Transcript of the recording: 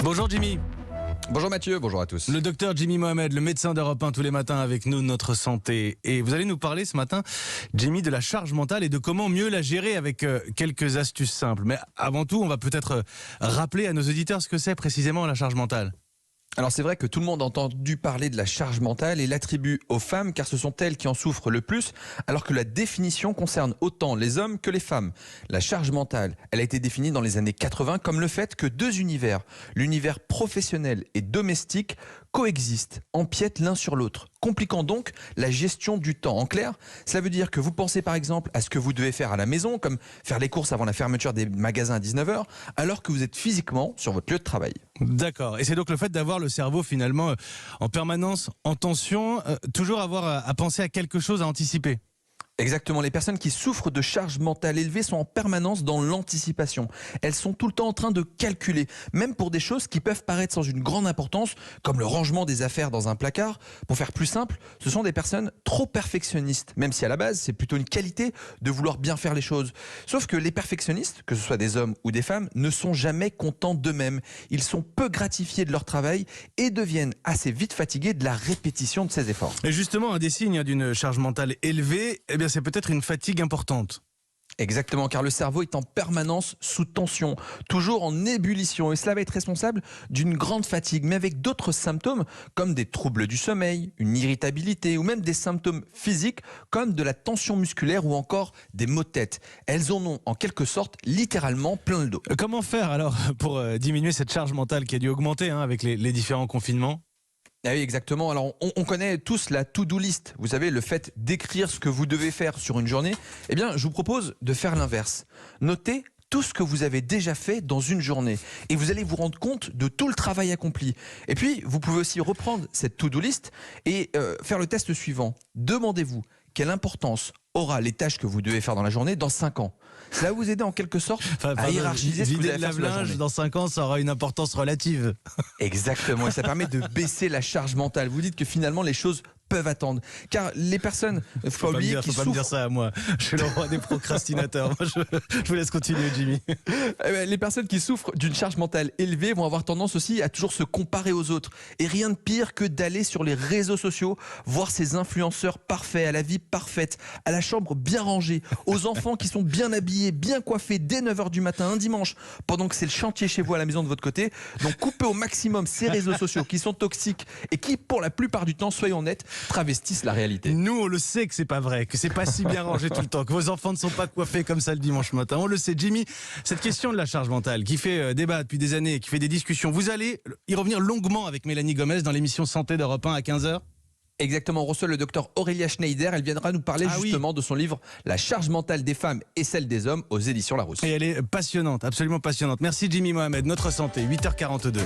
Bonjour Jimmy. Bonjour Mathieu, bonjour à tous. Le docteur Jimmy Mohamed, le médecin d'Europe 1 tous les matins avec nous, notre santé. Et vous allez nous parler ce matin, Jimmy, de la charge mentale et de comment mieux la gérer avec quelques astuces simples. Mais avant tout, on va peut-être rappeler à nos auditeurs ce que c'est précisément la charge mentale. Alors c'est vrai que tout le monde a entendu parler de la charge mentale et l'attribue aux femmes car ce sont elles qui en souffrent le plus, alors que la définition concerne autant les hommes que les femmes. La charge mentale, elle a été définie dans les années 80 comme le fait que deux univers, l'univers professionnel et domestique, coexistent, empiètent l'un sur l'autre, compliquant donc la gestion du temps. En clair, cela veut dire que vous pensez par exemple à ce que vous devez faire à la maison, comme faire les courses avant la fermeture des magasins à 19h, alors que vous êtes physiquement sur votre lieu de travail. D'accord. Et c'est donc le fait d'avoir le cerveau finalement en permanence en tension, toujours avoir à penser à quelque chose, à anticiper. Exactement, les personnes qui souffrent de charge mentale élevée sont en permanence dans l'anticipation. Elles sont tout le temps en train de calculer, même pour des choses qui peuvent paraître sans une grande importance, comme le rangement des affaires dans un placard. Pour faire plus simple, ce sont des personnes trop perfectionnistes, même si à la base c'est plutôt une qualité de vouloir bien faire les choses. Sauf que les perfectionnistes, que ce soit des hommes ou des femmes, ne sont jamais contents d'eux-mêmes. Ils sont peu gratifiés de leur travail et deviennent assez vite fatigués de la répétition de ces efforts. Et justement, un des signes d'une charge mentale élevée, eh bien, c'est peut-être une fatigue importante. Exactement, car le cerveau est en permanence sous tension, toujours en ébullition, et cela va être responsable d'une grande fatigue, mais avec d'autres symptômes comme des troubles du sommeil, une irritabilité ou même des symptômes physiques comme de la tension musculaire ou encore des maux de tête. Elles en ont en quelque sorte littéralement plein le dos. Comment faire alors pour diminuer cette charge mentale qui a dû augmenter avec les différents confinements ? Ah oui, exactement. Alors, on connaît tous la to-do list. Vous savez, le fait d'écrire ce que vous devez faire sur une journée. Eh bien, je vous propose de faire l'inverse. Notez tout ce que vous avez déjà fait dans une journée. Et vous allez vous rendre compte de tout le travail accompli. Et puis, vous pouvez aussi reprendre cette to-do list et faire le test suivant. Demandez-vous quelle importance aura les tâches que vous devez faire dans la journée dans 5 ans. Cela va vous aider en quelque sorte à hiérarchiser ce que vous allez faire sur la journée. Vider le lave-linge dans 5 ans, ça aura une importance relative. Exactement, et ça permet de baisser la charge mentale. Vous dites que finalement les choses peuvent attendre. Car les personnes, faut pas oublier, faut pas me dire ça à moi. Je suis le roi des procrastinateurs. Moi, je vous laisse continuer, Jimmy. Les personnes qui souffrent d'une charge mentale élevée vont avoir tendance aussi à toujours se comparer aux autres. Et rien de pire que d'aller sur les réseaux sociaux, voir ces influenceurs parfaits, à la vie parfaite, à la chambre bien rangée, aux enfants qui sont bien habillés, bien coiffés dès 9h du matin un dimanche, pendant que c'est le chantier chez vous à la maison de votre côté. Donc coupez au maximum ces réseaux sociaux qui sont toxiques et qui, pour la plupart du temps, soyons honnêtes, travestissent la réalité. Nous, on le sait que c'est pas vrai, que c'est pas si bien rangé tout le temps, que vos enfants ne sont pas coiffés comme ça le dimanche matin. On le sait, Jimmy. Cette question de la charge mentale qui fait débat depuis des années, qui fait des discussions, vous allez y revenir longuement avec Mélanie Gomez dans l'émission Santé d'Europe 1 à 15h. Exactement, on reçoit le docteur Aurélia Schneider. Elle viendra nous parler justement de son livre La charge mentale des femmes et celle des hommes aux éditions Larousse. Et elle est passionnante, absolument passionnante. Merci Jimmy Mohamed, notre santé, 8h42.